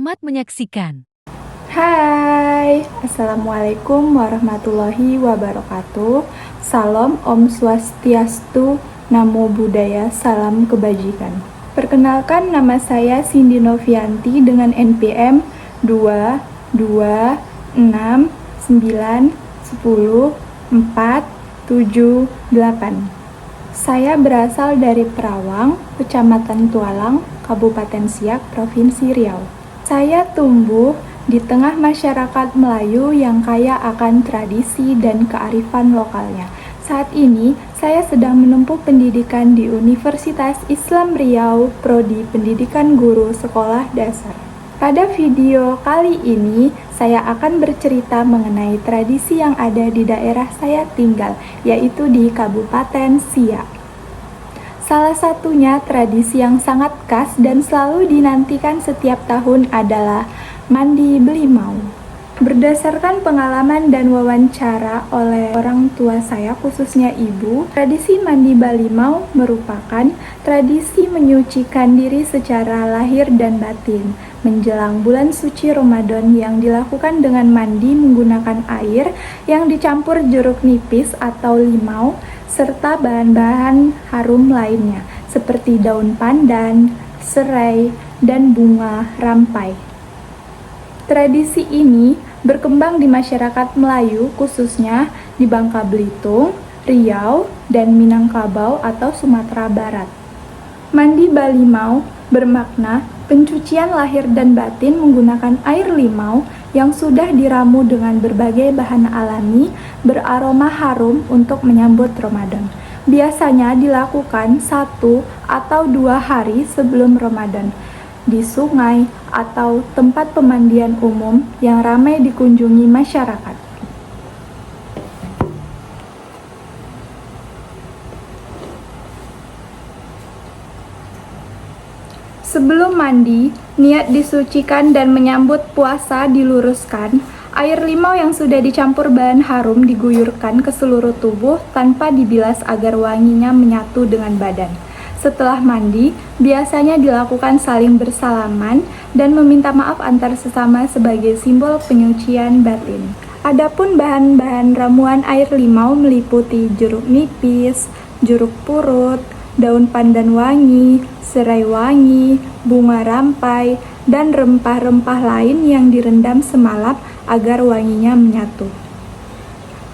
Selamat menyaksikan. Hai, Assalamualaikum warahmatullahi wabarakatuh. Salam Om Swastiastu, Namo Buddhaya, salam kebajikan. Perkenalkan, nama saya Cindy Novianti dengan NPM 2, 2, 6, 9, 10, 4, 7, 8. Saya berasal dari Perawang, Kecamatan Tualang, Kabupaten Siak, Provinsi Riau. Saya tumbuh di tengah masyarakat Melayu yang kaya akan tradisi dan kearifan lokalnya. Saat ini, saya sedang menempuh pendidikan di Universitas Islam Riau, Prodi Pendidikan Guru Sekolah Dasar. Pada video kali ini, saya akan bercerita mengenai tradisi yang ada di daerah saya tinggal, yaitu di Kabupaten Siak. Salah satunya tradisi yang sangat khas dan selalu dinantikan setiap tahun adalah mandi belimau. Berdasarkan pengalaman dan wawancara oleh orang tua saya, khususnya ibu, tradisi mandi balimau merupakan tradisi menyucikan diri secara lahir dan batin menjelang bulan suci Ramadan yang dilakukan dengan mandi menggunakan air yang dicampur jeruk nipis atau limau serta bahan-bahan harum lainnya seperti daun pandan, serai, dan bunga rampai. Tradisi ini berkembang di masyarakat Melayu, khususnya di Bangka Belitung, Riau, dan Minangkabau atau Sumatera Barat. Mandi balimau bermakna pencucian lahir dan batin menggunakan air limau yang sudah diramu dengan berbagai bahan alami beraroma harum untuk menyambut Ramadan. Biasanya dilakukan 1 atau 2 hari sebelum Ramadan di sungai atau tempat pemandian umum yang ramai dikunjungi masyarakat. Sebelum mandi, niat disucikan dan menyambut puasa diluruskan. Air limau yang sudah dicampur bahan harum diguyurkan ke seluruh tubuh tanpa dibilas agar wanginya menyatu dengan badan. Setelah mandi, biasanya dilakukan saling bersalaman dan meminta maaf antar sesama sebagai simbol penyucian batin. Adapun bahan-bahan ramuan air limau meliputi jeruk nipis, jeruk purut, daun pandan wangi, serai wangi, bunga rampai, dan rempah-rempah lain yang direndam semalam agar wanginya menyatu.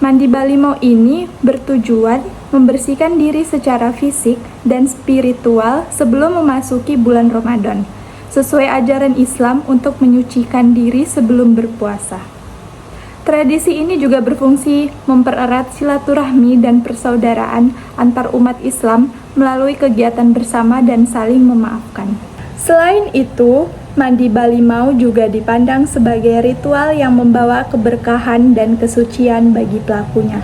Mandi balimau ini bertujuan membersihkan diri secara fisik dan spiritual sebelum memasuki bulan Ramadan, sesuai ajaran Islam untuk menyucikan diri sebelum berpuasa. Tradisi ini juga berfungsi mempererat silaturahmi dan persaudaraan antar umat Islam melalui kegiatan bersama dan saling memaafkan. Selain itu, mandi balimau juga dipandang sebagai ritual yang membawa keberkahan dan kesucian bagi pelakunya.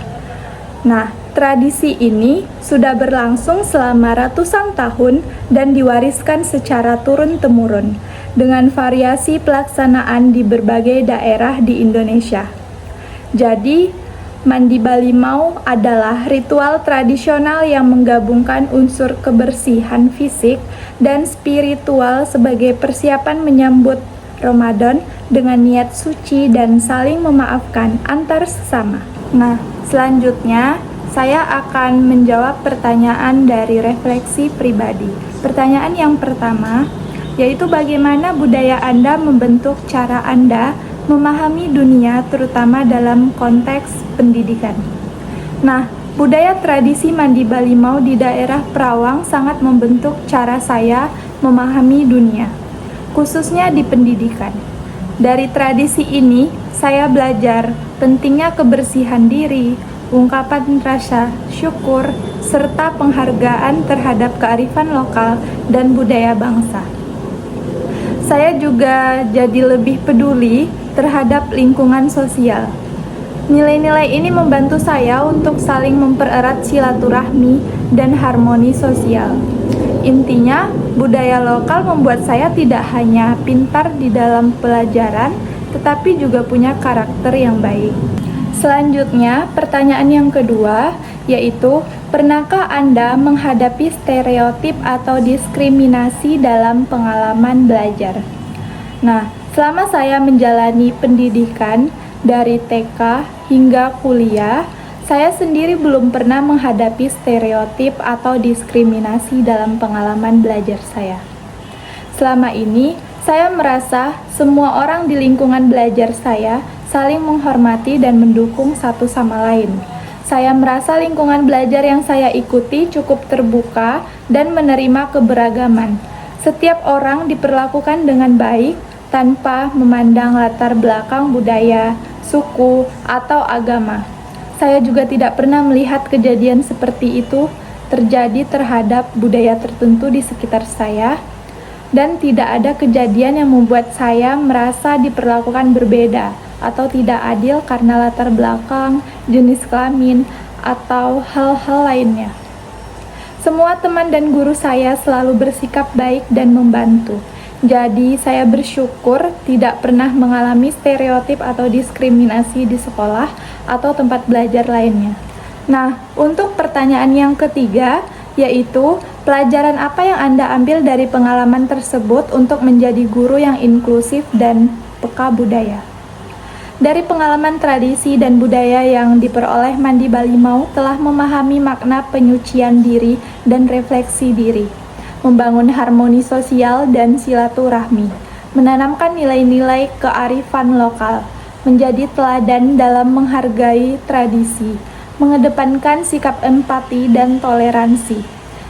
Nah, tradisi ini sudah berlangsung selama ratusan tahun dan diwariskan secara turun-temurun dengan variasi pelaksanaan di berbagai daerah di Indonesia. Jadi, mandi balimau adalah ritual tradisional yang menggabungkan unsur kebersihan fisik dan spiritual sebagai persiapan menyambut Ramadan dengan niat suci dan saling memaafkan antar sesama. Nah, selanjutnya saya akan menjawab pertanyaan dari refleksi pribadi. Pertanyaan yang pertama, yaitu bagaimana budaya Anda membentuk cara Anda memahami dunia, terutama dalam konteks pendidikan. Nah, budaya tradisi mandi balimau di daerah Perawang sangat membentuk cara saya memahami dunia, khususnya di pendidikan. Dari tradisi ini, saya belajar pentingnya kebersihan diri, ungkapan rasa syukur, serta penghargaan terhadap kearifan lokal dan budaya bangsa. Saya juga jadi lebih peduli terhadap lingkungan sosial. Nilai-nilai ini membantu saya untuk saling mempererat silaturahmi dan harmoni sosial. Intinya, budaya lokal membuat saya tidak hanya pintar di dalam pelajaran, tetapi juga punya karakter yang baik. Selanjutnya, pertanyaan yang kedua, yaitu pernahkah Anda menghadapi stereotip atau diskriminasi dalam pengalaman belajar? Nah, Selama saya menjalani pendidikan dari TK hingga kuliah, saya sendiri belum pernah menghadapi stereotip atau diskriminasi dalam pengalaman belajar saya. Selama ini, saya merasa semua orang di lingkungan belajar saya saling menghormati dan mendukung satu sama lain. Saya merasa lingkungan belajar yang saya ikuti cukup terbuka dan menerima keberagaman. Setiap orang diperlakukan dengan baik tanpa memandang latar belakang budaya, suku, atau agama. Saya juga tidak pernah melihat kejadian seperti itu terjadi terhadap budaya tertentu di sekitar saya, dan tidak ada kejadian yang membuat saya merasa diperlakukan berbeda atau tidak adil karena latar belakang, jenis kelamin, atau hal-hal lainnya. Semua teman dan guru saya selalu bersikap baik dan membantu. Jadi, saya bersyukur tidak pernah mengalami stereotip atau diskriminasi di sekolah atau tempat belajar lainnya. Nah, untuk pertanyaan yang ketiga, yaitu pelajaran apa yang Anda ambil dari pengalaman tersebut untuk menjadi guru yang inklusif dan peka budaya? Dari pengalaman tradisi dan budaya yang diperoleh Mandi Balimau telah memahami makna penyucian diri dan refleksi diri, membangun harmoni sosial dan silaturahmi, menanamkan nilai-nilai kearifan lokal, menjadi teladan dalam menghargai tradisi, mengedepankan sikap empati dan toleransi,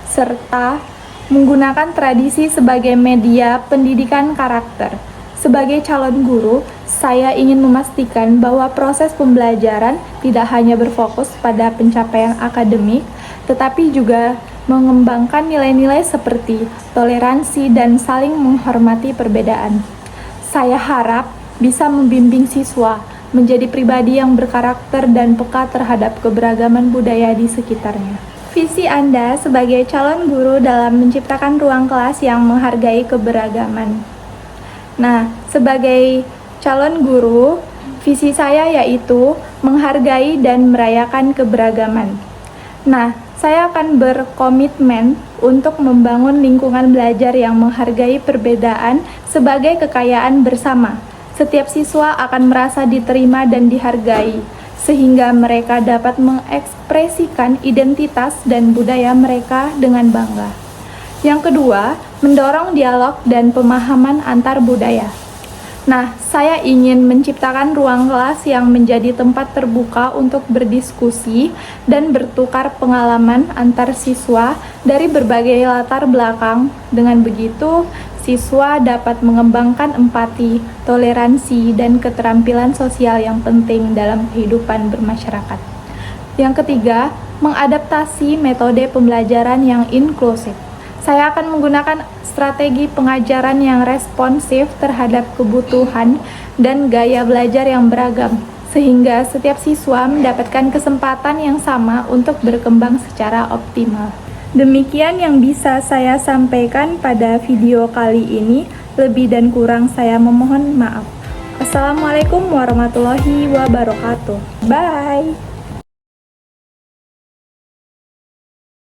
serta menggunakan tradisi sebagai media pendidikan karakter. Sebagai calon guru, saya ingin memastikan bahwa proses pembelajaran tidak hanya berfokus pada pencapaian akademik, tetapi juga mengembangkan nilai-nilai seperti toleransi dan saling menghormati perbedaan. Saya harap bisa membimbing siswa menjadi pribadi yang berkarakter dan peka terhadap keberagaman budaya di sekitarnya. Visi Anda sebagai calon guru dalam menciptakan ruang kelas yang menghargai keberagaman. Nah, sebagai calon guru, visi saya yaitu menghargai dan merayakan keberagaman. Nah, saya akan berkomitmen untuk membangun lingkungan belajar yang menghargai perbedaan sebagai kekayaan bersama. Setiap siswa akan merasa diterima dan dihargai, sehingga mereka dapat mengekspresikan identitas dan budaya mereka dengan bangga. Yang kedua, mendorong dialog dan pemahaman antar budaya. Nah, saya ingin menciptakan ruang kelas yang menjadi tempat terbuka untuk berdiskusi dan bertukar pengalaman antar siswa dari berbagai latar belakang. Dengan begitu, siswa dapat mengembangkan empati, toleransi, dan keterampilan sosial yang penting dalam kehidupan bermasyarakat. Yang ketiga, mengadaptasi metode pembelajaran yang inklusif. Saya akan menggunakan strategi pengajaran yang responsif terhadap kebutuhan dan gaya belajar yang beragam, sehingga setiap siswa mendapatkan kesempatan yang sama untuk berkembang secara optimal. Demikian yang bisa saya sampaikan pada video kali ini. Lebih dan kurang saya memohon maaf. Assalamualaikum warahmatullahi wabarakatuh. Bye.